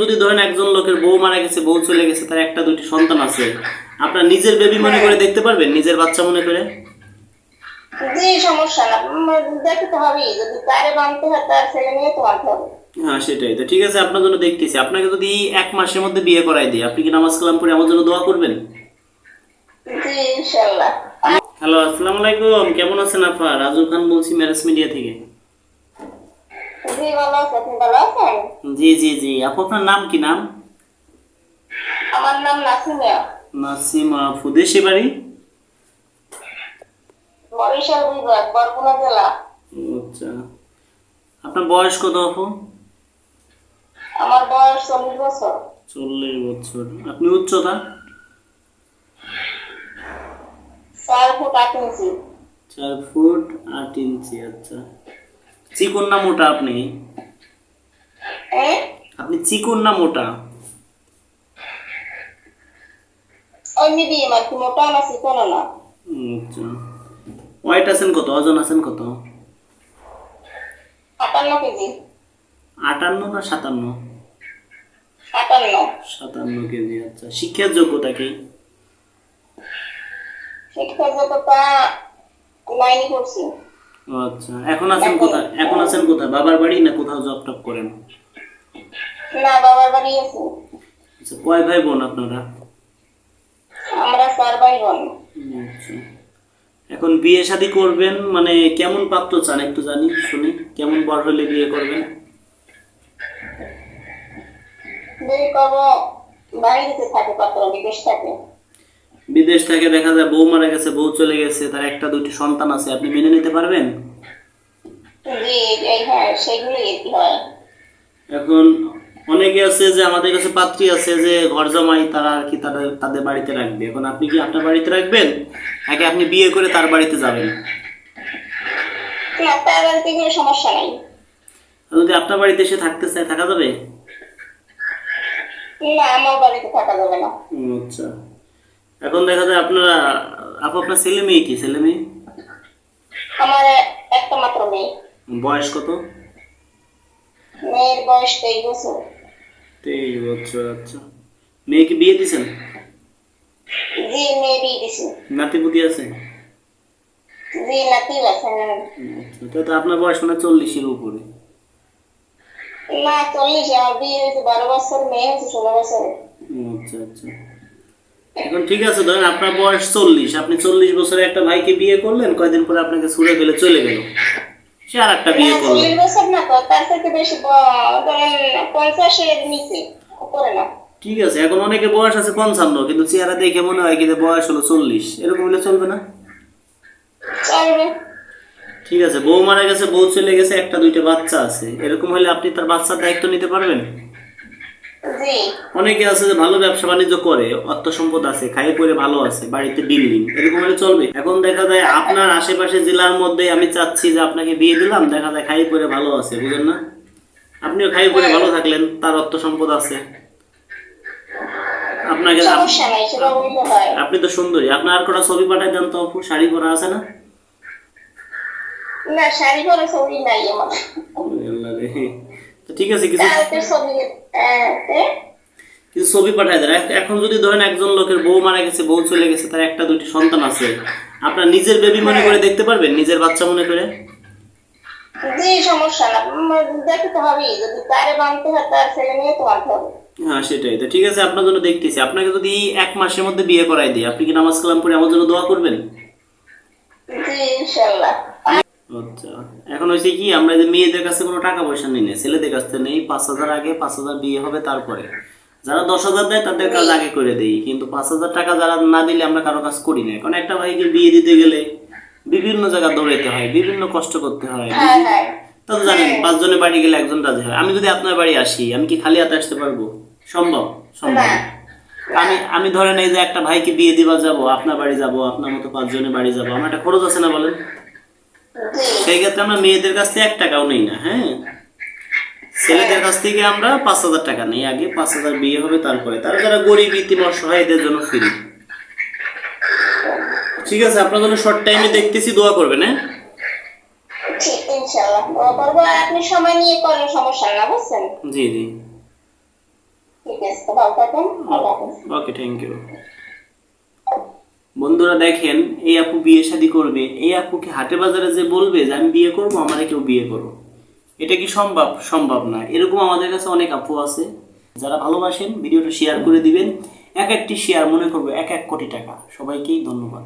যদি ধরেন একজন লোকের বউ মারা গেছে, বউ চলে গেছে, তার একটা দুইটি সন্তান আছে, আপনার নিজের বেবি মনে করে দেখতে পারবেন, নিজের বাচ্চা মনে করে? জি, সমস্যা না। দেখতে হবে, যদি তারে বানতে হয় তার ছেলে মেয়ে তো বানতে হবে। হ্যাঁ সেটাই তো। ঠিক আছে, আপনার জন্য দেখতেছি। আপনাকে যদি 1 মাসের মধ্যে বিয়ে করাই দিই, আপনি কি নামাজ কালাম পড়ে আমার জন্য দোয়া করবেন? জি, ইনশাল্লাহ। হ্যালো, আসসালামু আলাইকুম। কেমন আছেন আপা? রাজু খান বলছি, ম্যারেজ মিডিয়া থেকে। জি, ভালো আছে। আপনি ভালো আছেন? জি জি জি। আপু, আপনার নাম কি? নাম? আমার নাম নাসিমিয়া। নাসিমা আপু। দেশে বাড়ি? বরিশাল বিভাগ, বরগুনা জেলা। আচ্ছা। আপনার বয়স কত আপু? আমার বয়স 40 বছর। 40 বছর। আপনি উচ্চতা? 4 ফুট 8 ইঞ্চি। 4 ফুট 8 ইঞ্চি। আচ্ছা। চিকন না মোটা আপনি? হ্যাঁ, আপনি চিকন না মোটা? ওই মিডিয়াম আর কি, মোটাও না চিকনও না। আচ্ছা। ওয়েট আছেন কত? ওজন আছেন কত? 58 কেজি। 58 না 57? 58। 57 কেজি। আচ্ছা। শিক্ষার যোগ্যতা কি? শিক্ষার যোগ্যতা 9 করছি। আচ্ছা। এখন আছেন কোথায়? এখন আছেন কোথায়? বাবার বাড়ি না কোথাও জব টপ করেন? না, বাবার বাড়ি আছে। আচ্ছা। কয় ভাই বোন আপনারা? আমরা 4 ভাই বোন। আচ্ছা। এখন বিয়ে শাদী করবেন মানে কেমন পাত্র চান একটু জানি শুনি। কেমন বর হলে বিয়ে করবেন? বিয়ে করবো, বাইরেতে থাকে, পাত্র বিদেশ থাকে। বিদেশ থেকে দেখা যায় বউ মারা গেছে, বউ চলে গেছে, তার একটা দুইটি সন্তান আছে, আপনি মেনে নিতে পারবেন? জি, এই হ্যাঁ, সেগুলোই আর কি হয়। এখন অনেকে আছে যে আমাদের কাছে পাত্রী আছে যে ঘর জামাই, তারা আর কি তাদের তাদের বাড়িতে রাখবে। এখন আপনি কি আপনার বাড়িতে রাখবেন, নাকি আপনি বিয়ে করে তার বাড়িতে যাবেন? না, তার বাড়িতে গেলে সমস্যা নাই। আর যদি আপনার বাড়িতে এসে থাকতে চায়, থাকা যাবে? না, আমার বাড়িতে থাকা যাবে না। আচ্ছা। এখন দেখা যায় আপনারা, আপনার ছেলে মেয়ে কি? ছেলে মেয়ে? আমার একটা মাত্র মেয়ে। বয়স কত? মেয়ের বয়স 23 বছর। 23 বছর। আচ্ছা। মেয়েকে বিয়ে দিয়েছেন? জি, মেয়ে বিয়ে দিছি। নাতিপুতি আছে? জি, নাতি আছে। আচ্ছা। তো আপনার বয়স মানে 40-এর উপরে? না, 40। আমার বিয়ে হয়েছে 12 বছর, মেয়ে হয়েছে 16 বছর। আচ্ছা আচ্ছা। এখন ঠিক আছে, ধরেন আপনার বয়স 40, আপনি 40 বছরে একটা ভাইকে বিয়ে করলেন, কয়দিন পরে আপনাকে ছুড়ে ফেলে চলে গেল, সে আর একটা না, বিয়ে করলো। 40 বছর না তো, তার থেকে বেশি। ধরেন 50-এর নিচে, উপরে না। ঠিক আছে, এখন অনেকে বয়স আছে 55, কিন্তু চেহারা দেখে মনে হয় কি যে বয়স হলো 40, এরকম হলে চলবে না? চলবে। ঠিক আছে, বউ মারা গেছে, বউ চলে গেছে, একটা দুইটা বাচ্চা আছে, এরকম হলে আপনি তার বাচ্চার দায়িত্ব নিতে পারবেন? জি। অনেকে আছে যে ভালো ব্যবসা বাণিজ্য করে, অর্থ সম্পদ আছে, খাইয়ে পরে ভালো আছে, বাড়িতে বিল্ডিং, এরকম হলে চলবে? এখন দেখা যায় আপনার আশেপাশে জেলার মধ্যে আমি চাচ্ছি যে আপনাকে বিয়ে দিলাম, দেখা যায় খাইয়ে পরে ভালো আছে, বুঝেন না? আপনিও খাইয়ে পরে ভালো থাকলেন, তার অর্থ সম্পদ আছে। আপনাকে সমস্যা নাই, সেটা বলতে হয়। আপনি তো সুন্দরী, আপনার আর কটা ছবি পাঠাই দেন তো আপু, শাড়ি পরা আছে না? না, শাড়ি পরা ছবি নাই আমার। আল্লাহ রে। তো ঠিক আছে, কিছু কালকে ছবি। কিছু ছবি পাঠাই দেন। এখন যদি ধরেন একজন লোকের বউ মারা গেছে, বউ চলে গেছে, তার একটা দুইটি সন্তান আছে, আপনার নিজের বেবি মনে করে দেখতে পারবেন, নিজের বাচ্চা মনে করে? জি, সমস্যা না। দেখতে হবে, যদি তারে বানতে হয় তার ছেলে মেয়ে তো বানতে হবে। হ্যাঁ সেটাই তো। ঠিক আছে, আপনার জন্য দেখতেছি। আপনাকে যদি 1 মাসের মধ্যে বিয়ে করাই দিই, আপনি কি নামাজ কালাম পড়ে আমার জন্য দোয়া করবেন? জি, ইনশাল্লাহ। আচ্ছা। এখন হয়েছে কি, আমরা যে মেয়েদের কাছে কোনো টাকা পয়সা নিই না, ছেলেদের কাছ থেকে নেই। 5,000 আগে, 5,000 বিয়ে হবে তারপরে। যারা 10,000 দেয় তাদের কাজ আগে করে দেই, কিন্তু 5,000 টাকা যারা না দিলে আমরা কারো কাজ করি না। কারণ একটা ভাইকে বিয়ে দিতে গেলে বিভিন্ন জায়গা দৌড়াইতে হয়, বিভিন্ন কষ্ট করতে হয়। হ্যাঁ, হ্যাঁ। তা তো জানেন, 5 জনের বাড়ি গেলে একজন রাজি হয়। আমি যদি আপনার বাড়ি আসি, আমি কি খালি হাতে আসতে পারবো? সম্ভব? সম্ভব না, না। আমি আমি ধরেন এই যে একটা ভাইকে বিয়ে দিবা যাব, আপনার বাড়ি যাব, আপনার মতো 5 জনের বাড়ি যাব, আমার একটা খরচ আছে না বলেন? জি, সেই ক্ষেত্রে আমরা মেয়েদের কাছ থেকে 1 টাকাও নেই না। হ্যাঁ, ছেলেদের কাছ থেকে আমরা 5,000 টাকা নেই আগে, 5,000 বিয়ে হবে তারপরে। তারা যারা গরিব ইতিম অসহায়দের জন্য ফ্রি। ঠিক আছে, আপনার জন্য শর্ট টাইমে দেখতেছি, দোয়া করবেন। হ্যাঁ ঠিক, ইনশাল্লাহ দোয়া করবো। আর আপনি সময় নিয়ে করেন, সমস্যা না, বুঝছেন? জি জি। তো ভালো থাকেন, আল্লাহ হাফেজ। ওকে, থ্যাংক ইউ। বন্ধুরা দেখেন, এই আপু বিয়ে শাদী করবে, এই আপুকে হাটে বাজারে যে বলবে যে আমি বিয়ে করবো, আমারে কেউ বিয়ে করো, এটা কি সম্ভব? সম্ভব না। এরকম আমাদের কাছে অনেক আপু আছে। যারা ভালোবাসেন ভিডিওটা শেয়ার করে দিবেন। এক একটি শেয়ার মনে করবো 1 কোটি টাকা। সবাইকেই ধন্যবাদ।